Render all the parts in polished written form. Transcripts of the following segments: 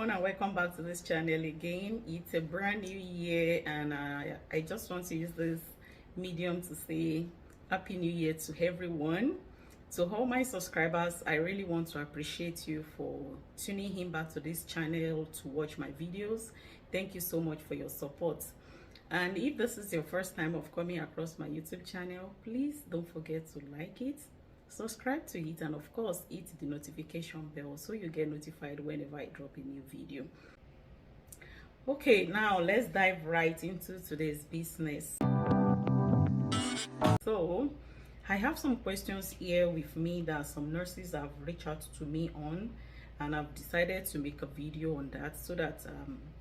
everyone, and welcome back to this channel again. It's a brand new year, and I just want to use this medium to say happy new year to everyone. To all my subscribers, I really want to appreciate you for tuning in back to this channel to watch my videos. Thank you so much for your support. And if this is your first time of coming across my YouTube channel, please don't forget to like it, subscribe to it, and of course hit the notification bell so you get notified whenever I drop a new video. Okay, now let's dive right into today's business. So I have some questions here with me that some nurses have reached out to me on, and I've decided to make a video on that so that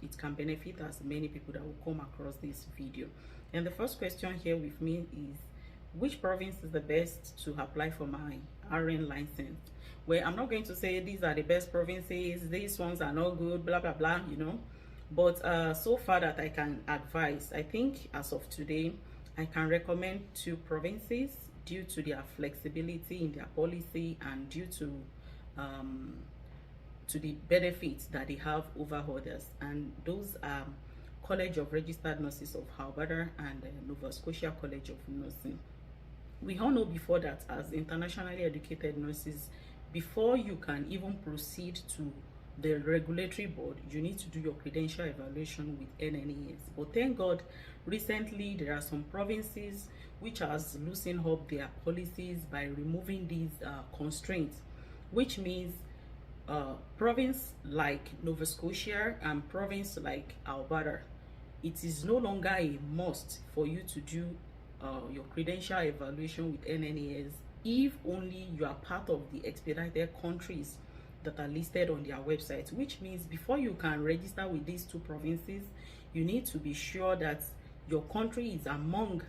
it can benefit as many people that will come across this video. And the first question here with me is, which province is the best to apply for my RN license? Well, I'm not going to say these are the best provinces, these ones are not good, blah blah blah, you know. But so far that I can advise, I think as of today I can recommend 2 provinces due to their flexibility in their policy and due to the benefits that they have over others, and those are College of Registered Nurses of Alberta and Nova Scotia College of Nursing. We all know before that as internationally educated nurses, before you can even proceed to the regulatory board, you need to do your credential evaluation with NNES. But thank God, recently there are some provinces which has loosened up their policies by removing these constraints, which means province like Nova Scotia and province like Alberta, it is no longer a must for you to do your credential evaluation with NNES if only you are part of the expedited countries that are listed on their website, which means before you can register with these 2 provinces, you need to be sure that your country is among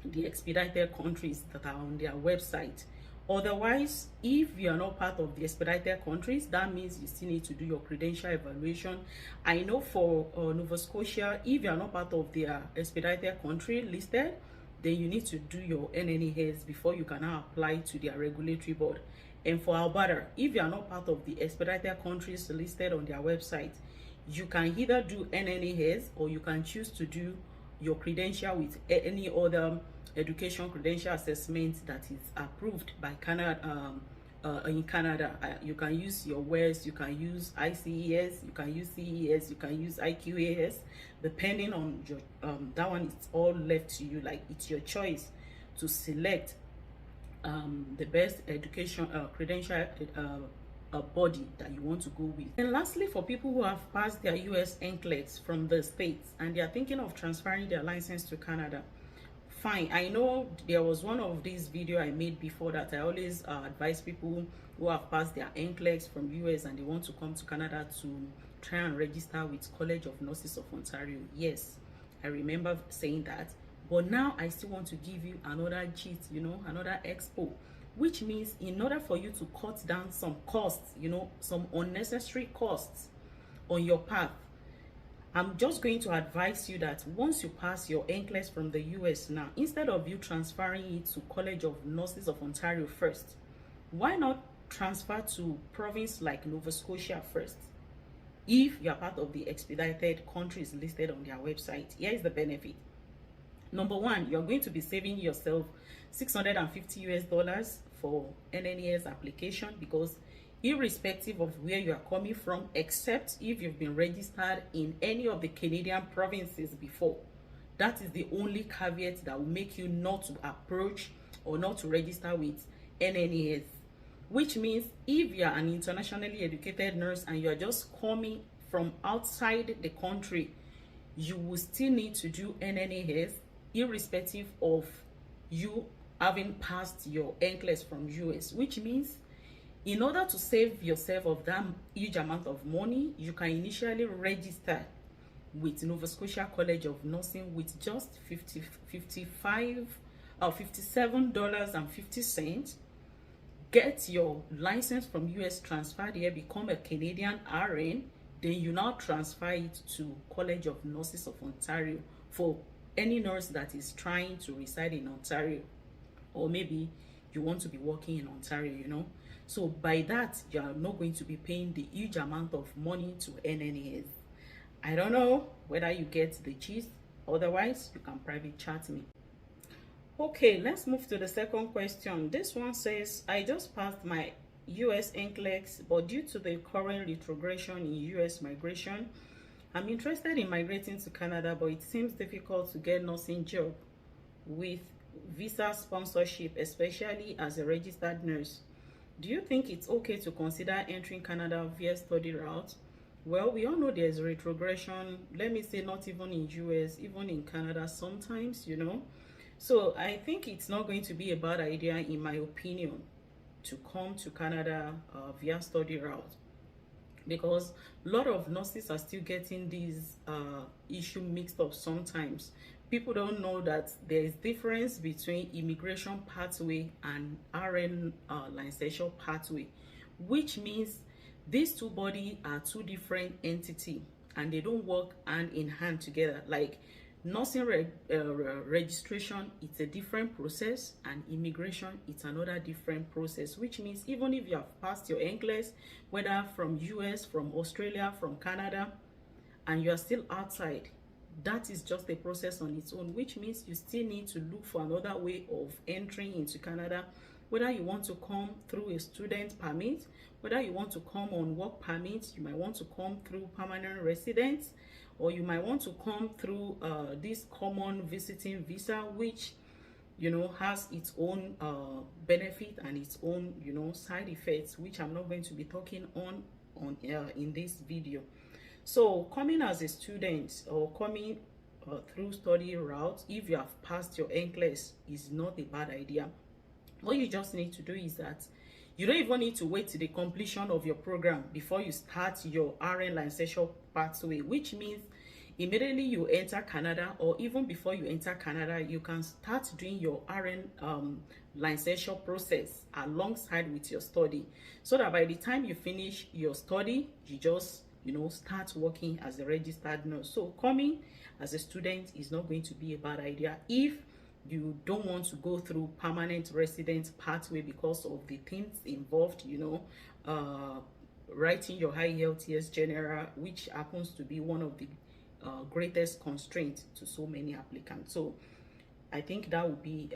the expedited countries that are on their website. Otherwise, if you are not part of the expedited countries, that means you still need to do your credential evaluation. I know for Nova Scotia, if you are not part of their expedited country listed, then you need to do your NNES before you can now apply to their regulatory board. And for Alberta, if you are not part of the expedited countries listed on their website, you can either do NNES or you can choose to do your credential with any other education credential assessment that is approved by Canada. In Canada, you can use your WES, you can use ICES, you can use CES, you can use IQAS, depending on your that one. It's all left to you, like it's your choice to select the best education credential body that you want to go with. And lastly, for people who have passed their US NCLEX from the States and they are thinking of transferring their license to Canada, fine. I know there was one of these video I made before that I always advise people who have passed their NCLEX from US and they want to come to Canada to try and register with College of Nurses of Ontario. Yes, I remember saying that, but now I still want to give you another cheat, you know, another expo, which means in order for you to cut down some costs, you know, some unnecessary costs on your path, I'm just going to advise you that once you pass your NCLEX from the US now, instead of you transferring it to College of Nurses of Ontario first, why not transfer to province like Nova Scotia first? If you are part of the expedited countries listed on their website, here is the benefit. Number one, you're going to be saving yourself $650 for NNES application, because irrespective of where you are coming from, except if you've been registered in any of the Canadian provinces before, that is the only caveat that will make you not to approach or not to register with NNES. Which means if you are an internationally educated nurse and you are just coming from outside the country, you will still need to do NNES irrespective of you having passed your NCLEX from US, which means in order to save yourself of that huge amount of money, you can initially register with Nova Scotia College of Nursing with just $57.50. Get your license from US transferred here, become a Canadian RN, then you now transfer it to College of Nurses of Ontario for any nurse that is trying to reside in Ontario, or maybe you want to be working in Ontario, you know. So by that, you are not going to be paying the huge amount of money to NNAS. I don't know whether you get the gist. Otherwise, you can private chat me. Okay, let's move to the second question. This one says, I just passed my US NCLEX, but due to the current retrogression in US migration, I'm interested in migrating to Canada, but it seems difficult to get nursing job with visa sponsorship, especially as a registered nurse. Do you think it's okay to consider entering Canada via study route? Well, we all know there's retrogression. Let me say not even in US, even in Canada sometimes, you know. So I think it's not going to be a bad idea, in my opinion, to come to Canada via study route, because a lot of nurses are still getting these issue mixed up sometimes. People don't know that there is difference between immigration pathway and RN licensure pathway, which means these two bodies are two different entities and they don't work hand in hand together. Like nursing registration, it's a different process, and immigration, it's another different process, which means even if you have passed your NCLEX, whether from US, from Australia, from Canada, and you are still outside, that is just a process on its own, which means you still need to look for another way of entering into Canada, whether you want to come through a student permit, whether you want to come on work permit, you might want to come through permanent residence, or you might want to come through this common visiting visa, which, you know, has its own benefit and its own, you know, side effects, which I'm not going to be talking on in this video. So coming as a student or coming through study route, if you have passed your NCLEX, is not a bad idea. What you just need to do is that you don't even need to wait till the completion of your program before you start your RN licensure pathway, which means immediately you enter Canada, or even before you enter Canada, you can start doing your RN licensure process alongside with your study, so that by the time you finish your study, you just, you know, start working as a registered nurse. So coming as a student is not going to be a bad idea if you don't want to go through permanent resident pathway because of the things involved, you know, writing your IELTS general, which happens to be one of the greatest constraints to so many applicants. So I think that would be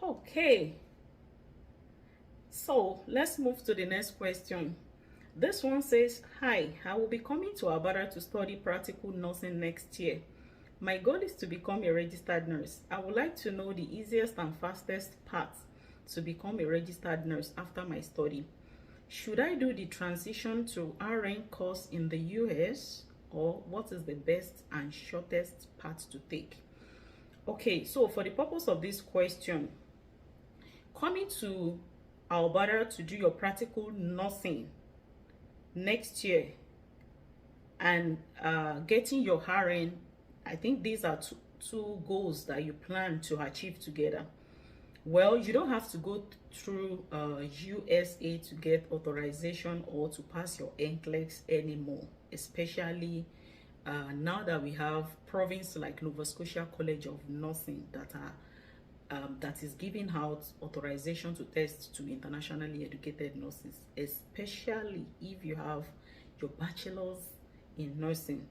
okay. So let's move to the next question. This one says, hi, I will be coming to Alberta to study practical nursing next year. My goal is to become a registered nurse. I would like to know the easiest and fastest path to become a registered nurse after my study. Should I do the transition to RN course in the US, or what is the best and shortest path to take? Okay, so for the purpose of this question, coming to Alberta to do your practical nursing next year and getting your RN, I think these are two goals that you plan to achieve together. Well, you don't have to go through USA to get authorization or to pass your NCLEX anymore, especially now that we have province like Nova Scotia College of Nursing that are that is giving out authorization to test to internationally educated nurses, especially if you have your bachelor's in nursing.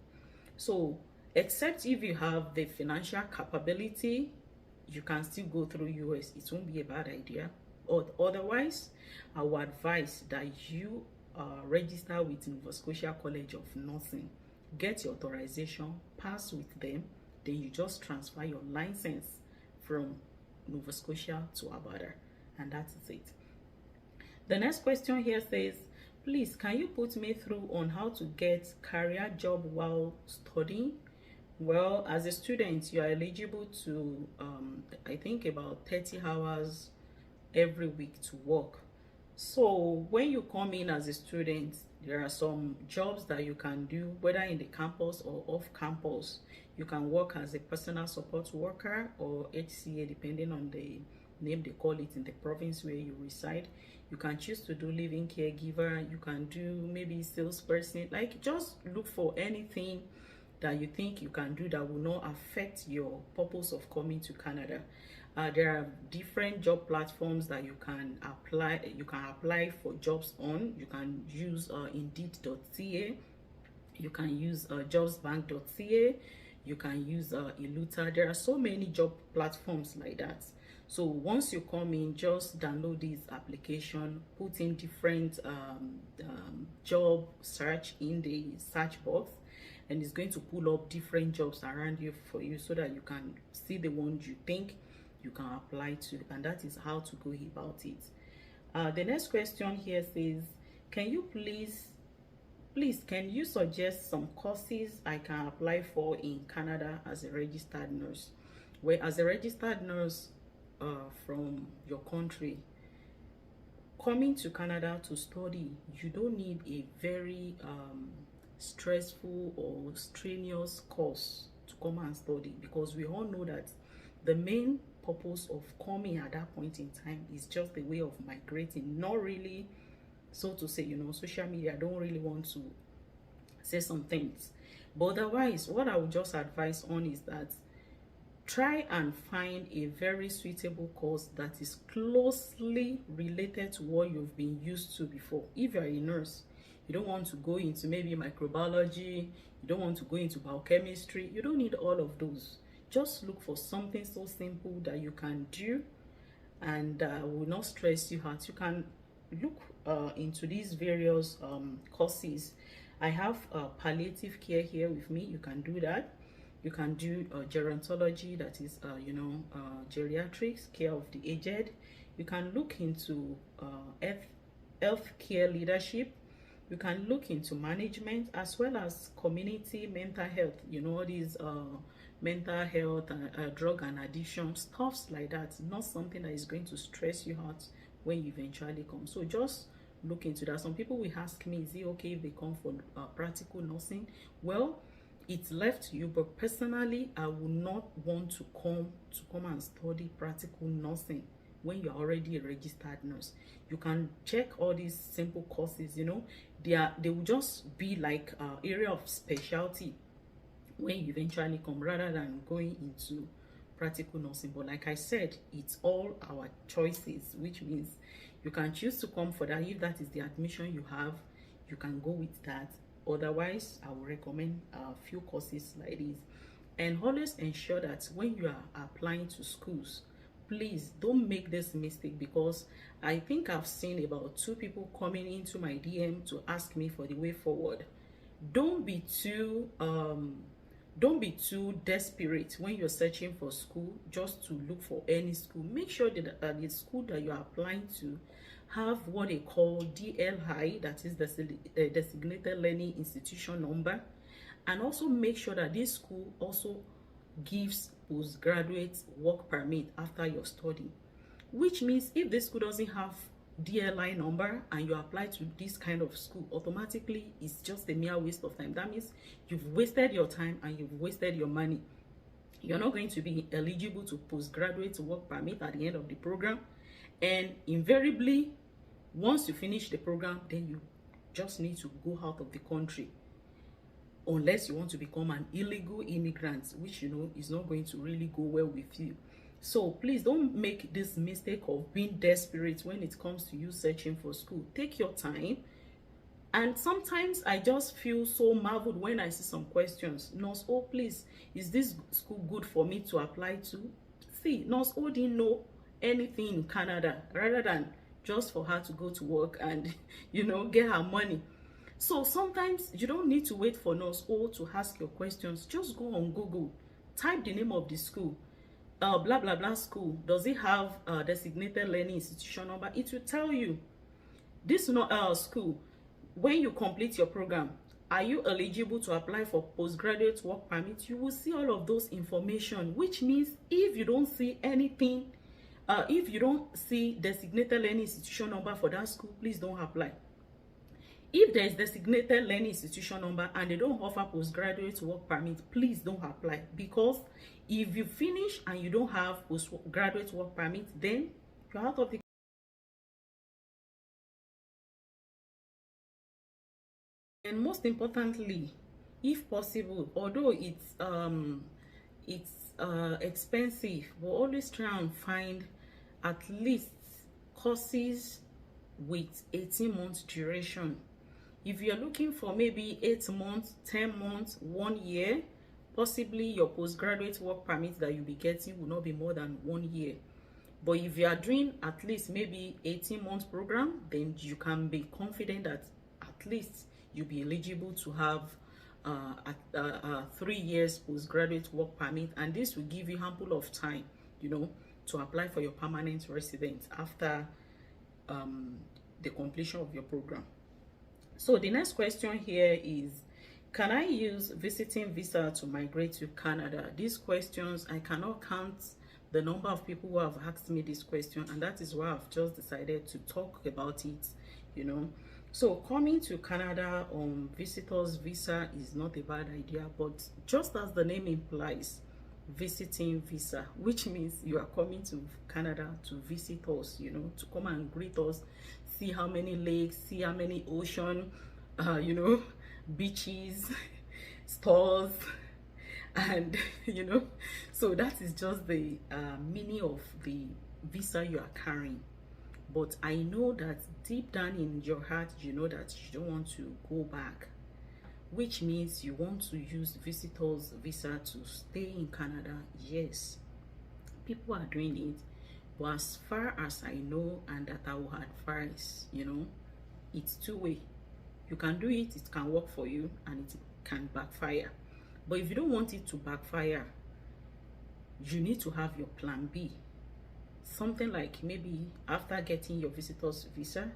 So except if you have the financial capability, you can still go through US. It won't be a bad idea. Or otherwise, I would advise that you register with Nova Scotia College of Nursing, get your authorization, pass with them, then you just transfer your license from Nova Scotia to Alberta, and that is it. The next question here says, please, can you put me through on how to get career job while studying? Well, as a student, you are eligible to, I think, about 30 hours every week to work. So when you come in as a student, there are some jobs that you can do, whether in the campus or off campus. You can work as a personal support worker or HCA, depending on the name they call it in the province where you reside. You can choose to do living caregiver. You can do maybe salesperson. Like, just look for anything that you think you can do that will not affect your purpose of coming to Canada. There are different job platforms that you can apply. You can apply for jobs on. You can use Indeed.ca. You can use jobsbank.ca. You can use Iluta. There are so many job platforms like that. So once you come in, just download this application, put in different job search in the search box, and it's going to pull up different jobs around you for you, so that you can see the ones you think you can apply to. And that is how to go about it. The next question here says, can you please can you suggest some courses I can apply for in Canada as a registered nurse? Well, as a registered nurse from your country, coming to Canada to study, you don't need a very stressful or strenuous course to come and study, because we all know that the main purpose of coming at that point in time is just a way of migrating, not really, so to say, social media don't really want to say some things. But otherwise, what I would just advise on is that try and find a very suitable course that is closely related to what you've been used to before. If you're a nurse, you don't want to go into maybe microbiology, you don't want to go into biochemistry, you don't need all of those. Just look for something so simple that you can do and will not stress you out. You can look into these various courses. I have palliative care here with me. You can do that. You can do gerontology, that is geriatrics, care of the aged. You can look into health care leadership. You can look into management, as well as community mental health, all these mental health, drug and addiction, stuffs like that. Not something that is going to stress you out when you eventually come. So just look into that. Some people will ask me, is it okay if they come for practical nursing? Well, it's left to you, but personally, I would not want to come and study practical nursing when you're already a registered nurse. You can check all these simple courses, they will just be like area of specialty when you eventually come, rather than going into practical nursing. But like I said, it's all our choices, which means you can choose to come for that. If that is the admission you have, you can go with that. Otherwise, I will recommend a few courses like this. And always ensure that when you are applying to schools, please don't make this mistake, because I think I've seen about 2 people coming into my DM to ask me for the way forward. Don't be too desperate when you're searching for school just to look for any school. Make sure that the school that you're applying to have what they call DLI, that is the designated learning institution number. And also make sure that this school also gives postgraduate work permit after your study, which means if this school doesn't have DLI number and you apply to this kind of school, automatically it's just a mere waste of time. That means you've wasted your time and you've wasted your money. You're not going to be eligible to postgraduate work permit at the end of the program, and invariably once you finish the program, then you just need to go out of the country, unless you want to become an illegal immigrant, which is not going to really go well with you. So please don't make this mistake of being desperate when it comes to you searching for school. Take your time. And sometimes I just feel so marveled when I see some questions. Nurse O, please, is this school good for me to apply to? See, Nurse O didn't know anything in Canada, rather than just for her to go to work and get her money. So sometimes you don't need to wait for Nurse O to ask your questions. Just go on Google, type the name of the school, blah blah blah school. Does it have a designated learning institution number? It will tell you. This school, when you complete your program, are you eligible to apply for postgraduate work permit? You will see all of those information, which means if you don't see anything, if you don't see designated learning institution number for that school, please don't apply. If there is designated learning institution number and they don't offer postgraduate work permit, please don't apply, because if you finish and you don't have postgraduate work permit, then you're out of the. And most importantly, if possible, although it's expensive, but always try and find at least courses with 18 months duration. If you're looking for maybe 8 months, 10 months, 1 year, possibly your postgraduate work permit that you'll be getting will not be more than 1 year. But if you are doing at least maybe 18 months program, then you can be confident that at least you'll be eligible to have 3 years postgraduate work permit, and this will give you ample of time, you know, to apply for your permanent residence after the completion of your program. So the next question here is, can I use visiting visa to migrate to Canada? These questions, I cannot count the number of people who have asked me this question, and that is why I've just decided to talk about it, you know. So coming to Canada on visitors visa is not a bad idea, but just as the name implies, visiting visa, which means you are coming to Canada to visit us, you know, to come and greet us, see how many lakes, see how many ocean, you know, beaches, stores, and you know, so that is just the meaning of the visa you are carrying. But I know that deep down in your heart, you know that you don't want to go back, which means you want to use visitors visa to stay in Canada. Yes, people are doing it, but as far as I know and that I will advise, you know, it's two-way. You can do it, it can work for you, and it can backfire. But if you don't want it to backfire, you need to have your plan B. Something like maybe after getting your visitor's visa,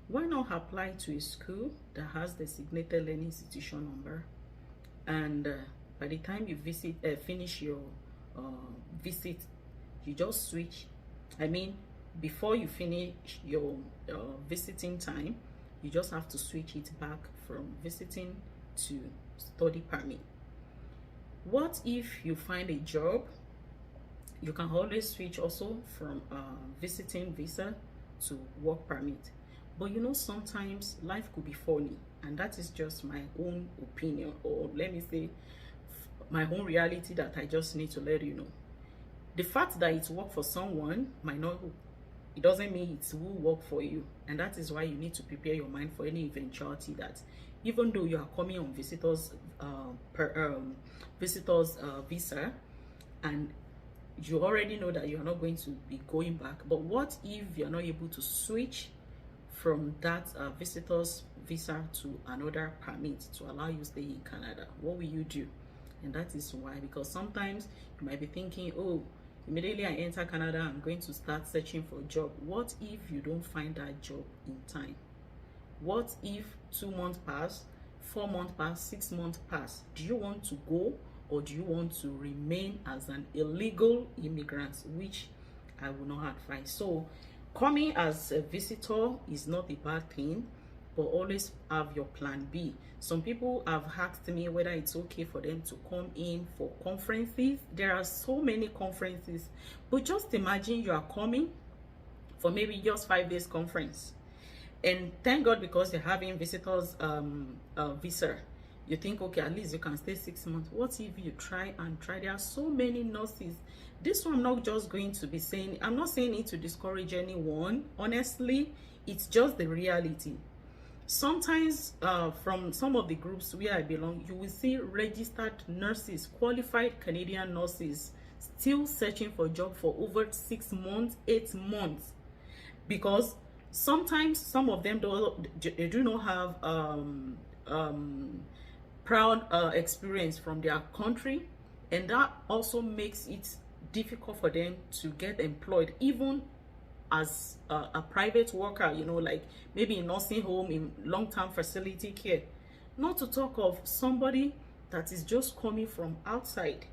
why not apply to a school that has designated learning institution number, and by the time you finish your visit, you just switch. I mean, before you finish your visiting time, you just have to switch it back from visiting to study permit. What if you find a job? You can always switch also from visiting visa to work permit. But you know, sometimes life could be funny, and that is just my own opinion, or let me say my own reality that I just need to let you know. The fact that it worked for someone might not, it doesn't mean it will work for you, and that is why you need to prepare your mind for any eventuality that even though you are coming on visitors visa, and you already know that you're not going to be going back, but what if you're not able to switch from that visitors visa to another permit to allow you to stay in Canada? What will you do? And that is why, because sometimes you might be thinking, oh, immediately I enter Canada, I'm going to start searching for a job. What if you don't find that job in time? What if 2 months pass, 4 months pass, 6 months pass? Do you want to go, or do you want to remain as an illegal immigrant, which I will not advise? So coming as a visitor is not a bad thing, but always have your plan B. Some people have asked me whether it's okay for them to come in for conferences. There are so many conferences, but just imagine you are coming for maybe just 5 days conference, and thank God, because they're having visitors visa, you think, okay, at least you can stay 6 months. What if you try and try? There are so many nurses. This one, I'm not just going to be saying, I'm not saying it to discourage anyone. Honestly, it's just the reality. Sometimes from some of the groups where I belong, you will see registered nurses, qualified Canadian nurses, still searching for a job for over 6 months, 8 months, because sometimes some of them they do not have proud experience from their country, and that also makes it difficult for them to get employed, even as a private worker, you know, like maybe in nursing home, in long-term facility care. Not to talk of somebody that is just coming from outside.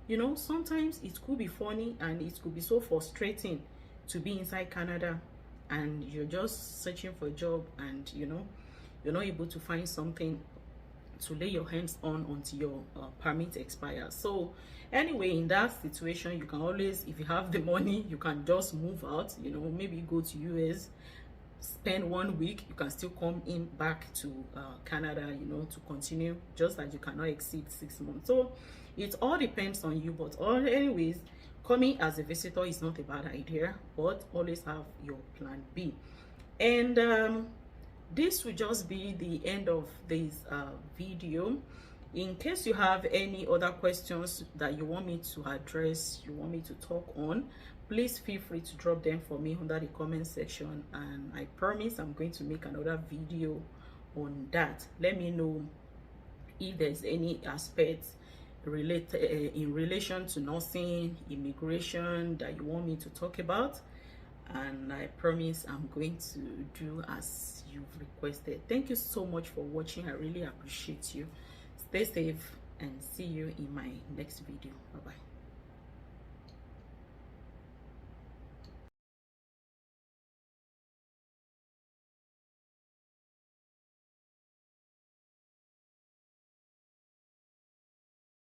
You know, sometimes it could be funny and it could be so frustrating to be inside Canada and you're just searching for a job, and you know, you're not able to find something to lay your hands on until your permit expires. So anyway, in that situation, you can always, if you have the money, you can just move out, you know, maybe go to US, spend 1 week, you can still come in back to Canada, you know, to continue, just that you cannot exceed 6 months. So It all depends on you, but anyways, coming as a visitor is not a bad idea, but always have your plan B. And this will just be the end of this video. In case you have any other questions that you want me to address, you want me to talk on, please feel free to drop them for me under the comment section, and I promise I'm going to make another video on that. Let me know if there's any aspects related in relation to nursing, immigration that you want me to talk about, and I promise I'm going to do as you've requested. Thank you so much for watching. I really appreciate you. Stay safe and see you in my next video. Bye bye.